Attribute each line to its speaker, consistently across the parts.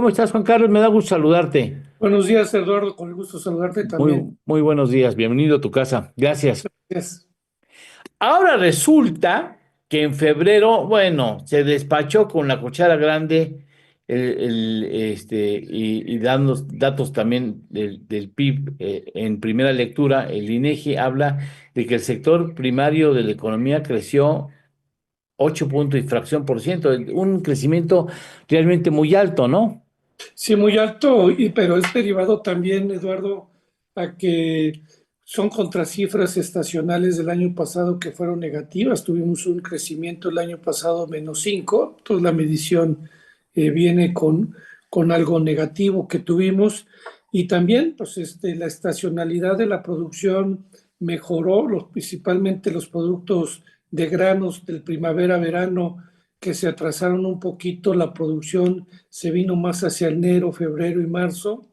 Speaker 1: ¿Cómo estás, Juan Carlos? Me da gusto saludarte.
Speaker 2: Buenos días, Eduardo, con el gusto de saludarte también.
Speaker 1: Muy buenos días. Bienvenido a tu casa. Gracias.
Speaker 2: Yes.
Speaker 1: Ahora resulta que en febrero, bueno, se despachó con la cuchara grande y dando datos también del PIB en primera lectura. El INEGI habla de que el sector primario de la economía creció 8 puntos y fracción por ciento, un crecimiento realmente muy alto, ¿no?
Speaker 2: Sí, muy alto, pero es derivado también, Eduardo, a que son contracifras estacionales del año pasado que fueron negativas. Tuvimos un crecimiento el año pasado -5, entonces la medición viene con algo negativo que tuvimos. Y también, pues, la estacionalidad de la producción mejoró, principalmente los productos de granos del primavera-verano que se atrasaron un poquito, la producción se vino más hacia enero, febrero y marzo,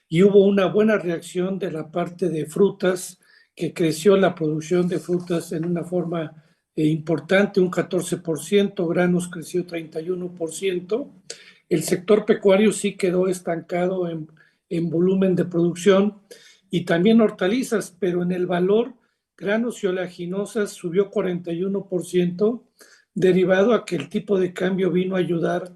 Speaker 2: y hubo una buena reacción de la parte de frutas, que creció la producción de frutas en una forma importante, un 14%, granos creció 31%. El sector pecuario sí quedó estancado en volumen de producción y también hortalizas, pero en el valor, granos y oleaginosas subió 41%, derivado a que el tipo de cambio vino a ayudar,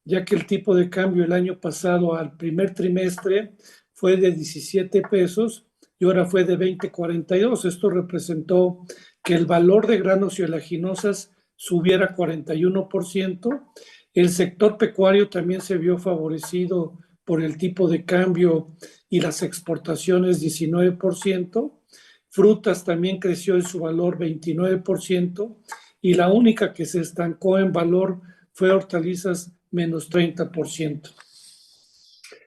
Speaker 2: ya que el tipo de cambio el año pasado al primer trimestre fue de 17 pesos y ahora fue de 20,42. Esto representó que el valor de granos y oleaginosas subiera 41%. El sector pecuario también se vio favorecido por el tipo de cambio y las exportaciones 19%. Frutas también creció en su valor 29% y la única que se estancó en valor fue hortalizas -30%.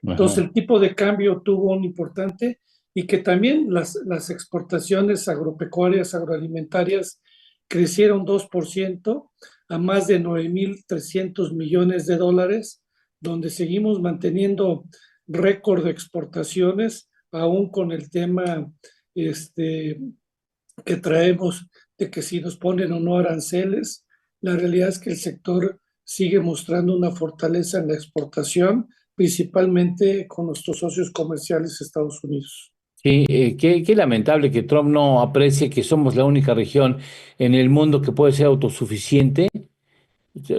Speaker 2: Entonces
Speaker 1: Ajá.
Speaker 2: el tipo de cambio tuvo un importante y que también las exportaciones agropecuarias, agroalimentarias crecieron 2% a más de 9.300 millones de dólares, donde seguimos manteniendo récord de exportaciones, aún con el tema que traemos de que si nos ponen o no aranceles. La realidad es que el sector sigue mostrando una fortaleza en la exportación, principalmente con nuestros socios comerciales Estados Unidos.
Speaker 1: Sí, qué lamentable que Trump no aprecie que somos la única región en el mundo que puede ser autosuficiente,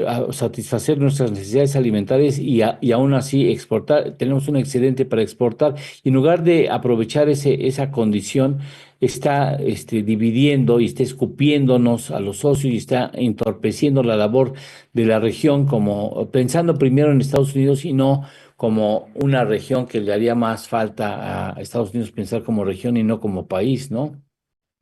Speaker 1: a satisfacer nuestras necesidades alimentarias y aún así exportar. Tenemos un excedente para exportar y en lugar de aprovechar esa condición, está dividiendo y está escupiéndonos a los socios y está entorpeciendo la labor de la región, como pensando primero en Estados Unidos y no como una región que le haría más falta a Estados Unidos pensar como región y no como país, ¿no?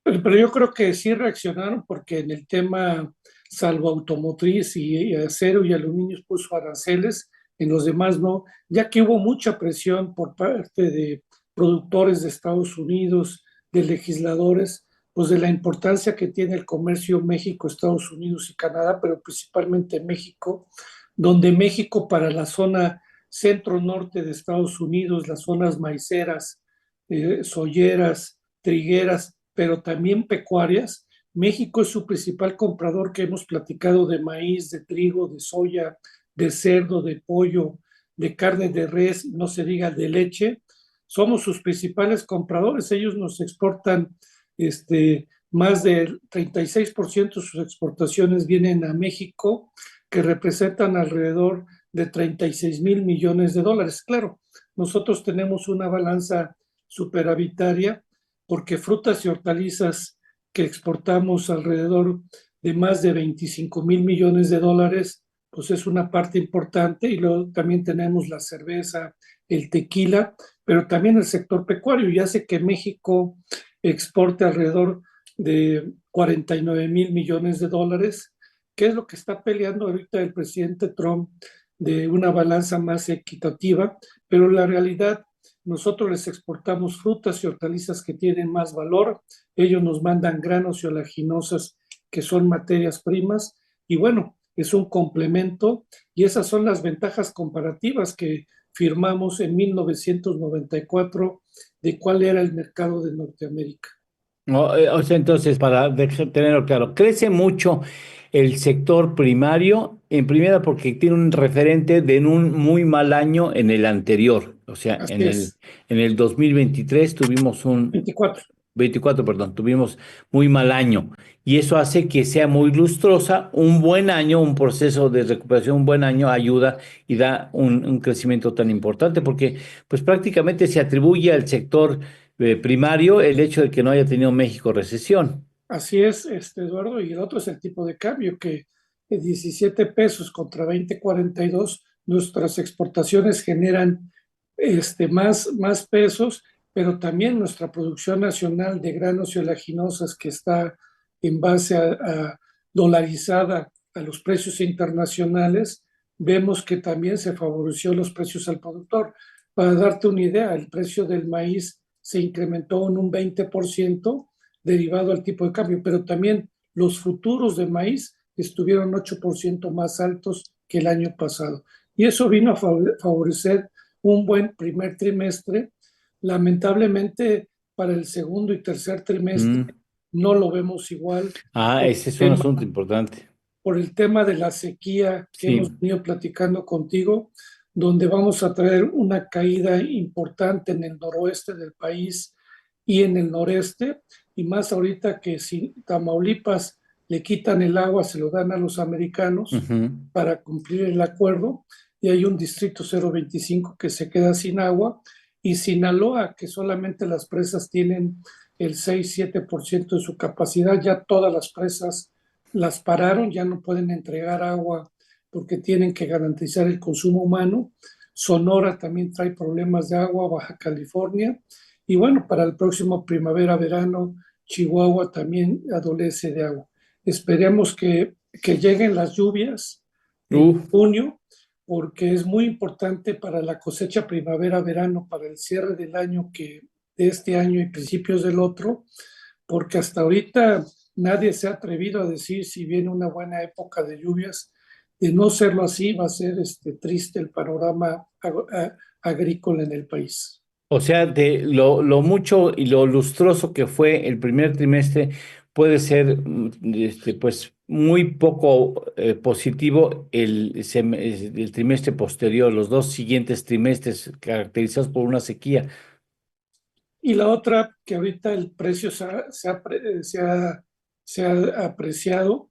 Speaker 2: Pero yo creo que sí reaccionaron porque en el tema, salvo automotriz y acero y aluminio, puso aranceles, en los demás no, ya que hubo mucha presión por parte de productores de Estados Unidos, de legisladores, pues de la importancia que tiene el comercio México, Estados Unidos y Canadá, pero principalmente México, donde México para la zona centro-norte de Estados Unidos, las zonas maiceras, soyeras, trigueras, pero también pecuarias. México es su principal comprador, que hemos platicado, de maíz, de trigo, de soya, de cerdo, de pollo, de carne de res, no se diga de leche. Somos sus principales compradores. Ellos nos exportan más del 36% de sus exportaciones vienen a México, que representan alrededor de 36.000 millones de dólares. Claro, nosotros tenemos una balanza superavitaria porque frutas y hortalizas que exportamos alrededor de más de 25.000 millones de dólares, pues es una parte importante. Y luego también tenemos la cerveza, el tequila, pero también el sector pecuario, y hace que México exporte alrededor de 49.000 millones de dólares, que es lo que está peleando ahorita el presidente Trump, de una balanza más equitativa. Pero la realidad, nosotros les exportamos frutas y hortalizas que tienen más valor, ellos nos mandan granos y oleaginosas que son materias primas, y bueno, es un complemento, y esas son las ventajas comparativas que firmamos en 1994 de cuál era el mercado de Norteamérica.
Speaker 1: O sea, entonces, para tenerlo claro, crece mucho el sector primario, en primera porque tiene un referente de un muy mal año en el anterior. O sea,
Speaker 2: Así es,
Speaker 1: en el 2023 tuvimos un
Speaker 2: 24.
Speaker 1: 24, perdón, tuvimos muy mal año. Y eso hace que sea muy lustrosa. Un buen año, un proceso de recuperación, un buen año ayuda y da un crecimiento tan importante porque pues prácticamente se atribuye al sector primario el hecho de que no haya tenido México recesión.
Speaker 2: Así es, Eduardo, y el otro es el tipo de cambio, que 17 pesos contra 20,42, nuestras exportaciones generan más pesos, pero también nuestra producción nacional de granos y oleaginosas, que está en base a dolarizada a los precios internacionales, vemos que también se favoreció los precios al productor. Para darte una idea, el precio del maíz se incrementó en un 20% derivado al tipo de cambio, pero también los futuros de maíz estuvieron 8% más altos que el año pasado. Y eso vino a favorecer un buen primer trimestre. Lamentablemente, para el segundo y tercer trimestre
Speaker 1: Mm.
Speaker 2: no lo vemos igual
Speaker 1: Ah,
Speaker 2: por
Speaker 1: ese es
Speaker 2: el
Speaker 1: un
Speaker 2: tema,
Speaker 1: asunto importante.
Speaker 2: por el tema de la sequía que hemos
Speaker 1: Sí.
Speaker 2: venido platicando contigo, donde vamos a traer una caída importante en el noroeste del país y en el noreste, y más ahorita que si Tamaulipas le quitan el agua, se lo dan a los americanos
Speaker 1: Ujú.
Speaker 2: para cumplir el acuerdo, y hay un distrito 025 que se queda sin agua, y Sinaloa, que solamente las presas tienen el 6-7% de su capacidad, ya todas las presas las pararon, ya no pueden entregar agua porque tienen que garantizar el consumo humano. Sonora también trae problemas de agua, Baja California. Y bueno, para el próximo primavera-verano, Chihuahua también adolece de agua. Esperemos que lleguen las lluvias en
Speaker 1: Uh,
Speaker 2: junio, porque es muy importante para la cosecha primavera-verano, para el cierre del año de este año y principios del otro, porque hasta ahorita nadie se ha atrevido a decir si viene una buena época de lluvias. De no serlo así, va a ser triste el panorama agrícola en el país.
Speaker 1: o sea, de lo mucho y lo lustroso que fue el primer trimestre puede ser pues muy poco positivo el trimestre posterior, los dos siguientes trimestres caracterizados por una sequía.
Speaker 2: Y la otra, que ahorita el precio se ha apreciado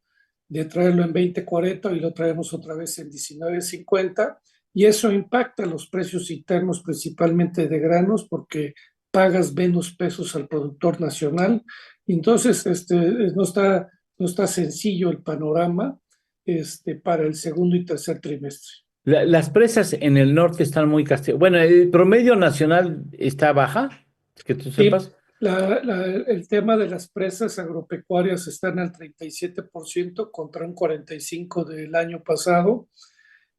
Speaker 2: de traerlo en 20,40 y lo traemos otra vez en 19,50, y eso impacta los precios internos principalmente de granos porque pagas menos pesos al productor nacional. Entonces, no está sencillo el panorama para el segundo y tercer trimestre.
Speaker 1: Las presas en el norte están muy castigadas. Bueno, el promedio nacional está baja, que tú
Speaker 2: Sí,
Speaker 1: sepas.
Speaker 2: el tema de las presas agropecuarias están al 37% contra un 45% del año pasado,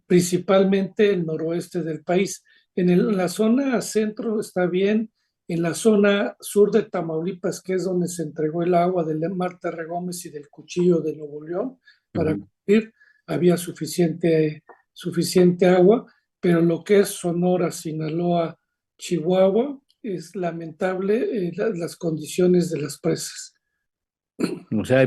Speaker 2: principalmente el noroeste del país. La zona centro está bien, en la zona sur de Tamaulipas, que es donde se entregó el agua del Marta R. Gómez y del Cuchillo de Nuevo León, para
Speaker 1: Ujú.
Speaker 2: cumplir, había suficiente agua, pero lo que es Sonora, Sinaloa, Chihuahua, es lamentable las condiciones de las presas.
Speaker 1: O sea, ahí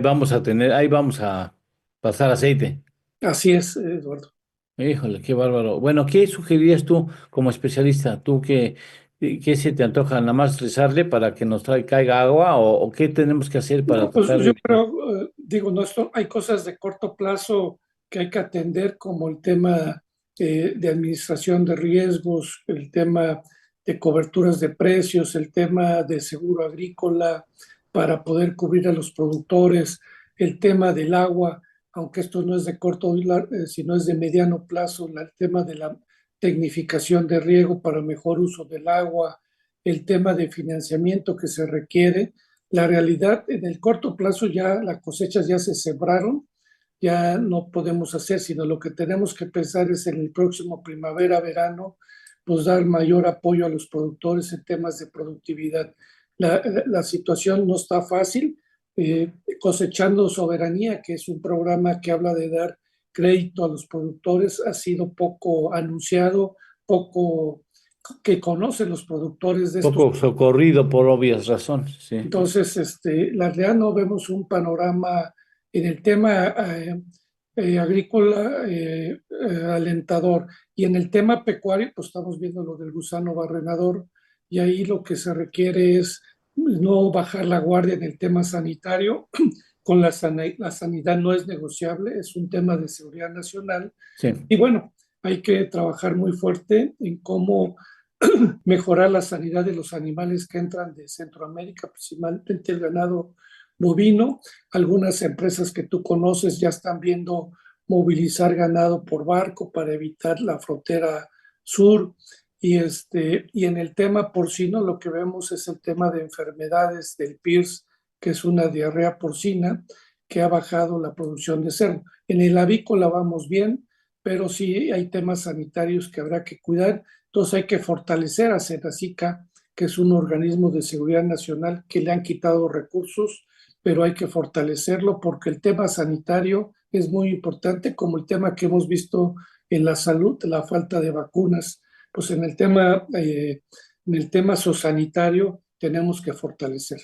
Speaker 1: vamos a pasar aceite.
Speaker 2: Así es, Eduardo.
Speaker 1: Híjole, qué bárbaro. Bueno, ¿qué sugerirías tú como especialista? ¿Tú qué se te antoja? ¿Nada más rezarle para que nos caiga agua o qué tenemos que hacer para
Speaker 2: No, pues
Speaker 1: tratar de
Speaker 2: yo
Speaker 1: evitar?
Speaker 2: creo, digo, no, hay cosas de corto plazo que hay que atender, como el tema de administración de riesgos, el tema de coberturas de precios, el tema de seguro agrícola para poder cubrir a los productores, el tema del agua, aunque esto no es de corto, sino es de mediano plazo, el tema de la tecnificación de riego para mejor uso del agua, el tema de financiamiento que se requiere. La realidad, en el corto plazo ya las cosechas ya se sembraron, ya no podemos hacer, sino lo que tenemos que pensar es en el próximo primavera, verano, pues dar mayor apoyo a los productores en temas de productividad. La situación no está fácil. Cosechando Soberanía, que es un programa que habla de dar crédito a los productores, ha sido poco anunciado, poco que conocen los productores de estos.
Speaker 1: Poco socorrido por obvias razones, sí.
Speaker 2: Entonces, la realidad no vemos un panorama En el tema agrícola, alentador. Y en el tema pecuario, pues estamos viendo lo del gusano barrenador, y ahí lo que se requiere es no bajar la guardia en el tema sanitario. Con la sanidad no es negociable, es un tema de seguridad nacional.
Speaker 1: Sí.
Speaker 2: Y bueno, hay que trabajar muy fuerte en cómo mejorar la sanidad de los animales que entran de Centroamérica, principalmente el ganado bovino. Algunas empresas que tú conoces ya están viendo movilizar ganado por barco para evitar la frontera sur. Y en el tema porcino lo que vemos es el tema de enfermedades del PIRS, que es una diarrea porcina que ha bajado la producción de cerdo. En el avícola vamos bien, pero sí hay temas sanitarios que habrá que cuidar. Entonces hay que fortalecer a Senacica, que es un organismo de seguridad nacional que le han quitado recursos, pero hay que fortalecerlo porque el tema sanitario es muy importante, como el tema que hemos visto en la salud, la falta de vacunas. Pues en el tema sociosanitario tenemos que fortalecer.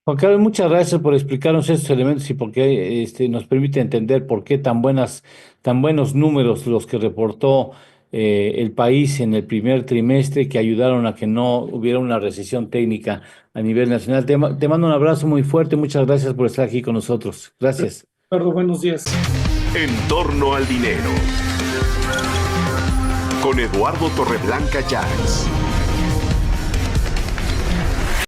Speaker 1: Juan Carlos, muchas gracias por explicarnos estos elementos y porque nos permite entender por qué tan buenos números los que reportó el país en el primer trimestre que ayudaron a que no hubiera una recesión técnica a nivel nacional. Te mando un abrazo muy fuerte, muchas gracias por estar aquí con nosotros. Gracias.
Speaker 2: Eduardo, buenos días.
Speaker 3: En torno al dinero. Con Eduardo Torreblanca Llanes.